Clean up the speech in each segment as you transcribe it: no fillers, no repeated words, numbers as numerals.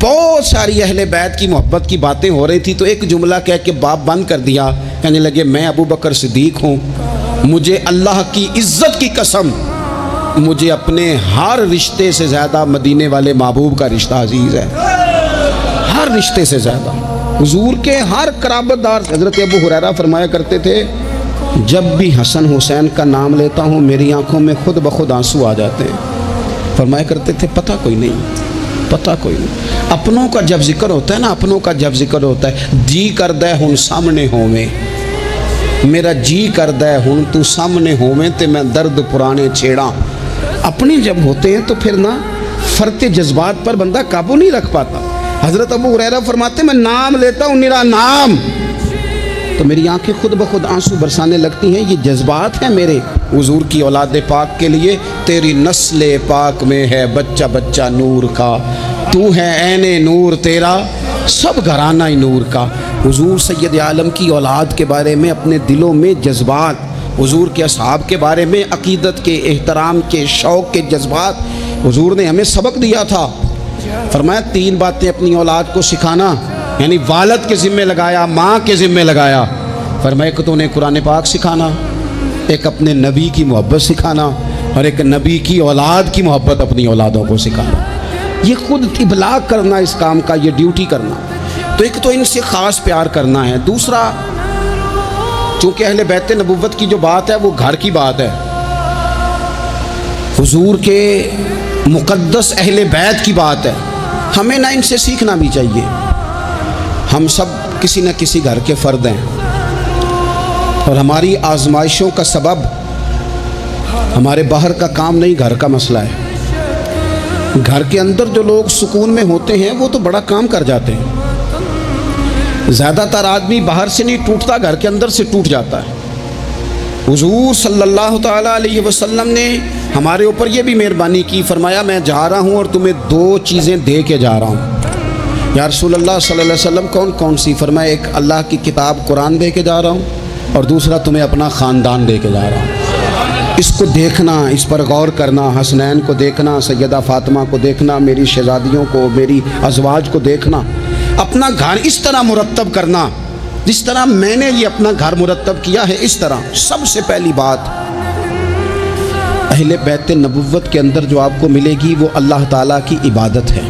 بہت ساری اہل بیت کی محبت کی باتیں ہو رہی تھی تو ایک جملہ کہہ کے باب بند کر دیا، کہنے لگے میں ابو بکر صدیق ہوں، مجھے اللہ کی عزت کی قسم مجھے اپنے ہر رشتے سے زیادہ مدینے والے محبوب کا رشتہ عزیز ہے، ہر رشتے سے زیادہ، حضور کے ہر قرابت دار۔ حضرت ابو ہریرہ فرمایا کرتے تھے جب بھی حسن حسین کا نام لیتا ہوں میری آنکھوں میں خود بخود آنسو آ جاتے ہیں۔ فرمایا کرتے تھے پتہ کوئی نہیں، پتہ کوئی نہیں، اپنوں کا جب ذکر ہوتا ہے نا، اپنوں کا جب ذکر ہوتا ہے، جی کردہ ہن سامنے ہوویں، میرا جی کردہ ہن تو سامنے ہوویں تے میں درد پرانے چھیڑاں۔ اپنے جب ہوتے ہیں تو پھر نا فرط جذبات پر بندہ قابو نہیں رکھ پاتا۔ حضرت ابو ہریرہ فرماتے میں نام لیتا ہوں میرا نام تو میری آنکھیں خود بخود آنسو برسانے لگتی ہیں، یہ جذبات ہیں میرے حضور کی اولاد پاک کے لیے۔ تیری نسل پاک میں ہے بچہ بچہ نور کا، تو ہے عین نور تیرا سب گھرانہ نور کا۔ حضور سید عالم کی اولاد کے بارے میں اپنے دلوں میں جذبات، حضور کے اصحاب کے بارے میں عقیدت کے، احترام کے، شوق کے جذبات۔ حضور نے ہمیں سبق دیا تھا، فرمایا 3 باتیں اپنی اولاد کو سکھانا، یعنی والد کے ذمہ لگایا، ماں کے ذمہ لگایا۔ فرمایا کہ تو انہیں قرآن پاک سکھانا، ایک اپنے نبی کی محبت سکھانا، اور ایک نبی کی اولاد کی محبت اپنی اولادوں کو سکھانا۔ یہ خود ابلاغ کرنا اس کام کا، یہ ڈیوٹی کرنا۔ تو ایک تو ان سے خاص پیار کرنا ہے، دوسرا چونکہ اہل بیت نبوت کی جو بات ہے وہ گھر کی بات ہے، حضور کے مقدس اہل بیت کی بات ہے، ہمیں نہ ان سے سیکھنا بھی چاہیے۔ ہم سب کسی نہ کسی گھر کے فرد ہیں، اور ہماری آزمائشوں کا سبب ہمارے باہر کا کام نہیں، گھر کا مسئلہ ہے۔ گھر کے اندر جو لوگ سکون میں ہوتے ہیں وہ تو بڑا کام کر جاتے ہیں۔ زیادہ تر آدمی باہر سے نہیں ٹوٹتا، گھر کے اندر سے ٹوٹ جاتا ہے۔ حضور صلی اللہ تعالیٰ علیہ وسلم نے ہمارے اوپر یہ بھی مہربانی کی، فرمایا میں جا رہا ہوں اور تمہیں 2 چیزیں دے کے جا رہا ہوں۔ یا رسول اللہ صلی اللہ علیہ وسلم کون کون سی؟ فرمایا ایک اللہ کی کتاب قرآن دے کے جا رہا ہوں، اور دوسرا تمہیں اپنا خاندان دے کے جا رہا ہوں۔ اس کو دیکھنا، اس پر غور کرنا، حسنین کو دیکھنا، سیدہ فاطمہ کو دیکھنا، میری شہزادیوں کو، میری ازواج کو دیکھنا، اپنا گھر اس طرح مرتب کرنا جس طرح میں نے یہ اپنا گھر مرتب کیا ہے، اس طرح۔ سب سے پہلی بات اہل بیت نبوت کے اندر جو آپ کو ملے گی وہ اللہ تعالیٰ کی عبادت ہے،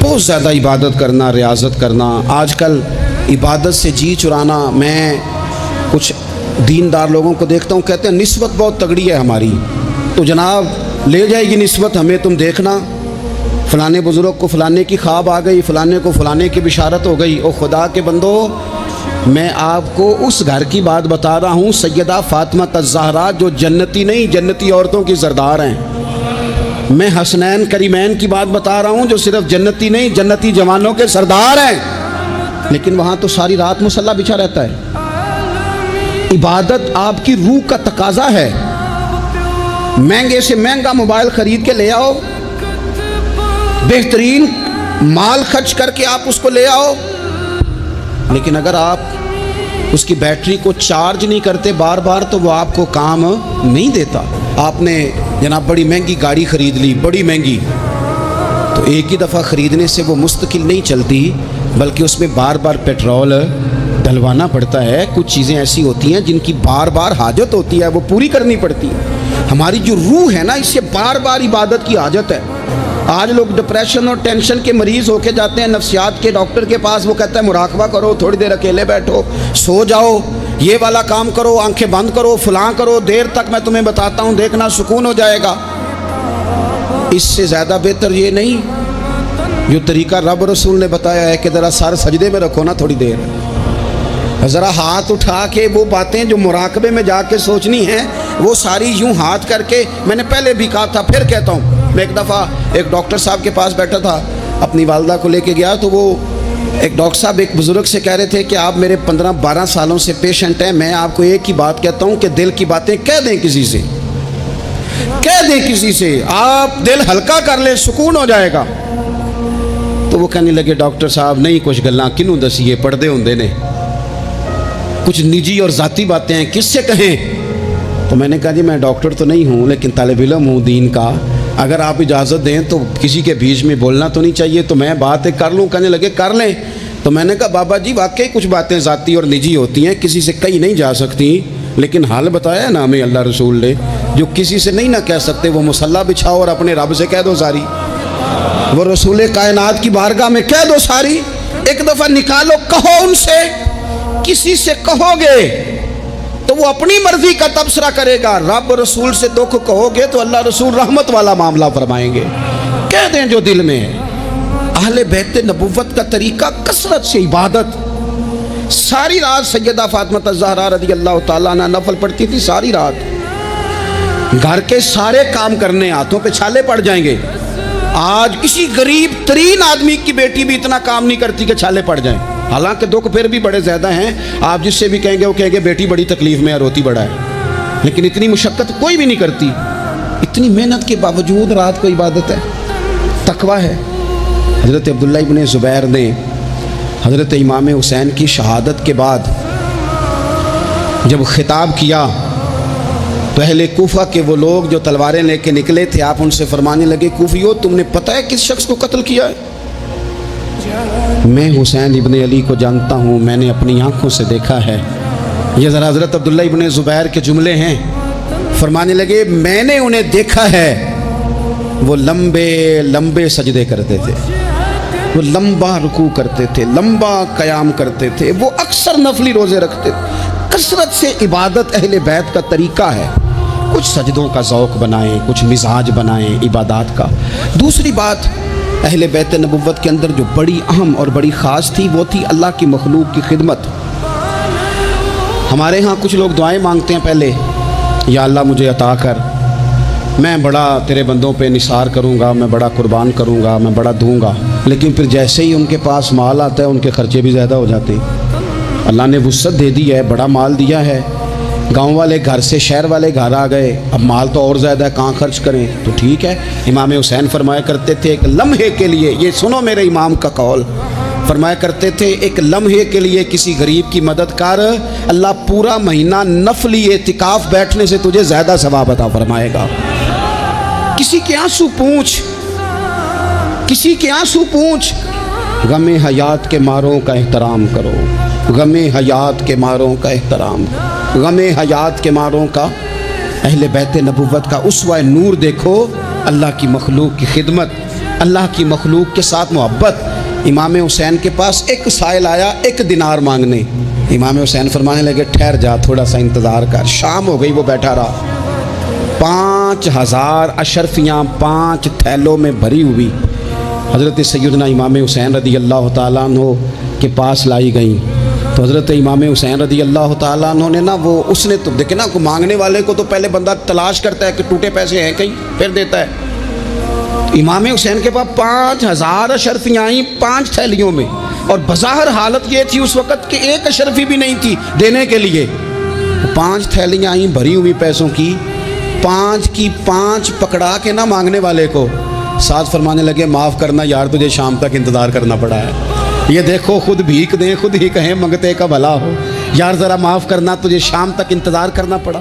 بہت زیادہ عبادت کرنا، ریاضت کرنا۔ آج کل عبادت سے جی چرانا، میں کچھ دیندار لوگوں کو دیکھتا ہوں کہتے ہیں نسبت بہت تگڑی ہے ہماری، تو جناب لے جائے گی نسبت ہمیں، تم دیکھنا فلانے بزرگ کو فلانے کی خواب آ گئی، فلانے کو فلانے کی بشارت ہو گئی۔ او خدا کے بندو، میں آپ کو اس گھر کی بات بتا رہا ہوں، سیدہ فاطمہ الزہرا جو جنتی نہیں، جنتی عورتوں کی سردار ہیں۔ میں حسنین کریمین کی بات بتا رہا ہوں جو صرف جنتی نہیں، جنتی جوانوں کے سردار ہیں، لیکن وہاں تو ساری رات مصلی بچھا رہتا ہے۔ عبادت آپ کی روح کا تقاضا ہے۔ مہنگے سے مہنگا موبائل خرید کے لے آؤ، بہترین مال خرچ کر کے آپ اس کو لے آؤ، لیکن اگر آپ اس کی بیٹری کو چارج نہیں کرتے بار بار تو وہ آپ کو کام نہیں دیتا۔ آپ نے جناب بڑی مہنگی گاڑی خرید لی، بڑی مہنگی، تو ایک ہی دفعہ خریدنے سے وہ مستقل نہیں چلتی، بلکہ اس میں بار بار پیٹرول ڈلوانا پڑتا ہے۔ کچھ چیزیں ایسی ہوتی ہیں جن کی بار بار حاجت ہوتی ہے، وہ پوری کرنی پڑتی ہے۔ ہماری جو روح ہے نا، اس سے بار بار عبادت کی حاجت ہے۔ آج لوگ ڈپریشن اور ٹینشن کے مریض ہو کے جاتے ہیں نفسیات کے ڈاکٹر کے پاس، وہ کہتا ہے مراقبہ کرو، تھوڑی دیر اکیلے بیٹھو، سو جاؤ، یہ والا کام کرو، آنکھیں بند کرو، فلاں کرو، دیر تک میں تمہیں بتاتا ہوں، دیکھنا سکون ہو جائے گا۔ اس سے زیادہ بہتر یہ نہیں جو طریقہ رب رسول نے بتایا ہے کہ ذرا سر سجدے میں رکھو نا تھوڑی دیر، ذرا ہاتھ اٹھا کے وہ باتیں جو مراقبے میں جا کے سوچنی ہیں وہ ساری یوں ہاتھ کر کے۔ میں نے پہلے بھی کہا تھا، پھر کہتا ہوں، میں ایک دفعہ ایک ڈاکٹر صاحب کے پاس بیٹھا تھا، اپنی والدہ کو لے کے گیا، تو وہ ایک ڈاکٹر صاحب ایک بزرگ سے کہہ رہے تھے کہ آپ میرے 15-12 سالوں سے پیشنٹ ہیں، میں آپ کو ایک ہی بات کہتا ہوں کہ دل کی باتیں کہہ دیں کسی سے، کہہ دیں کسی سے، آپ دل ہلکا کر لیں، سکون ہو جائے گا۔ تو وہ کہنے لگے ڈاکٹر صاحب نہیں کچھ گلاں کنوں دسیے، پردے ہوندے نے، کچھ نجی اور ذاتی باتیں ہیں، کس سے کہیں؟ تو میں نے کہا جی میں ڈاکٹر تو نہیں ہوں لیکن طالب علم ہوں دین کا، اگر آپ اجازت دیں تو کسی کے بیچ میں بولنا تو نہیں چاہیے، تو میں بات کر لوں۔ کہنے لگے کر لیں۔ تو میں نے کہا بابا جی واقعی کچھ باتیں ذاتی اور نجی ہوتی ہیں، کسی سے کہی نہیں جا سکتی، لیکن حال بتایا ہے نا ہمیں اللہ رسول نے، جو کسی سے نہیں نہ کہہ سکتے وہ مصلی بچھاؤ اور اپنے رب سے کہہ دو ساری، وہ رسول کائنات کی بارگاہ میں کہہ دو ساری، ایک دفعہ نکالو، کہو ان سے۔ کسی سے کہو گے تو وہ اپنی مرضی کا تبصرہ کرے گا، رب رسول سے دکھ کہو گے تو اللہ رسول رحمت والا معاملہ فرمائیں گے۔ کہہ دیں جو دل میں ہے۔ اہل بیت نبوت کا طریقہ کثرت سے عبادت۔ ساری رات سیدہ فاطمہ الزہرا رضی اللہ تعالیٰ عنہ نفل پڑھتی تھی، ساری رات گھر کے سارے کام کرنے، ہاتھوں پہ چھالے پڑ جائیں گے۔ آج کسی غریب ترین آدمی کی بیٹی بھی اتنا کام نہیں کرتی کہ چھالے پڑ جائیں، حالانکہ دکھ پھر بھی بڑے زیادہ ہیں۔ آپ جس سے بھی کہیں گے وہ کہیں گے بیٹی بڑی تکلیف میں ہے، روتی بڑا ہے، لیکن اتنی مشقت کوئی بھی نہیں کرتی۔ اتنی محنت کے باوجود رات کو عبادت ہے، تقویٰ ہے۔ حضرت عبداللہ ابن زبیر نے حضرت امام حسین کی شہادت کے بعد جب خطاب کیا تو اہل کوفہ کے وہ لوگ جو تلواریں لے کے نکلے تھے، آپ ان سے فرمانے لگے کوفیو تم نے پتہ ہے کس شخص کو قتل کیا ہے؟ میں حسین ابن علی کو جانتا ہوں، میں نے اپنی آنکھوں سے دیکھا ہے۔ یہ ذرا حضرت عبداللہ ابن زبیر کے جملے ہیں۔ فرمانے لگے میں نے انہیں دیکھا ہے، وہ لمبے لمبے سجدے کرتے تھے، وہ لمبا رکوع کرتے تھے، لمبا قیام کرتے تھے، وہ اکثر نفلی روزے رکھتے تھے۔ کثرت سے عبادت اہل بیت کا طریقہ ہے۔ کچھ سجدوں کا ذوق بنائیں، کچھ مزاج بنائیں عبادات کا۔ دوسری بات اہل بیت نبوت کے اندر جو بڑی اہم اور بڑی خاص تھی وہ تھی اللہ کی مخلوق کی خدمت۔ ہمارے ہاں کچھ لوگ دعائیں مانگتے ہیں پہلے، یا اللہ مجھے عطا کر، میں بڑا تیرے بندوں پہ نثار کروں گا، میں بڑا قربان کروں گا، میں بڑا دوں گا، لیکن پھر جیسے ہی ان کے پاس مال آتا ہے ان کے خرچے بھی زیادہ ہو جاتے ہیں۔ اللہ نے وسعت دے دی ہے، بڑا مال دیا ہے، گاؤں والے گھر سے شہر والے گھر آ گئے، اب مال تو اور زیادہ ہے، کہاں خرچ کریں؟ تو ٹھیک ہے۔ امام حسین فرمایا کرتے تھے ایک لمحے کے لیے، یہ سنو میرے امام کا قول، فرمایا کرتے تھے ایک لمحے کے لیے کسی غریب کی مدد کر، اللہ پورا مہینہ نفلی اعتکاف بیٹھنے سے تجھے زیادہ ثواب عطا فرمائے گا۔ کسی کے آنسو پوچھ، کسی کے آنسو پوچھ، غم حیات کے ماروں کا احترام کرو، غم حیات کے ماروں کا احترام کرو، غم حیات کے ماروں کا۔ اہل بیت نبوت کا اسوہ نور دیکھو، اللہ کی مخلوق کی خدمت، اللہ کی مخلوق کے ساتھ محبت۔ امام حسین کے پاس ایک سائل آیا 1 دینار مانگنے، امام حسین فرمانے لگے ٹھہر جا، تھوڑا سا انتظار کر۔ شام ہو گئی، وہ بیٹھا رہا۔ 5000 اشرفیاں 5 تھیلوں میں بھری ہوئی حضرت سیدنا امام حسین رضی اللہ تعالیٰ عنہ کے پاس لائی گئیں۔ تو حضرت امام حسین رضی اللہ تعالیٰ عنہ نے نا وہ اس نے تو دیکھے نا، کو مانگنے والے کو تو پہلے بندہ تلاش کرتا ہے کہ ٹوٹے پیسے ہیں کہیں، پھر دیتا ہے۔ امام حسین کے پاس 5000 اشرفیاں آئیں 5 تھیلیوں میں، اور بظاہر حالت یہ تھی اس وقت کہ ایک اشرفی بھی نہیں تھی دینے کے لیے۔ 5 تھیلیاں آئیں بھری ہوئی پیسوں کی، 5 کی 5 پکڑا کے نہ مانگنے والے کو ساتھ فرمانے لگے معاف کرنا یار، تجھے شام تک انتظار کرنا پڑا ہے۔ یہ دیکھو خود بھیک دیں خود ہی کہیں منگتے کا بھلا ہو، یار ذرا معاف کرنا، تجھے شام تک انتظار کرنا پڑا۔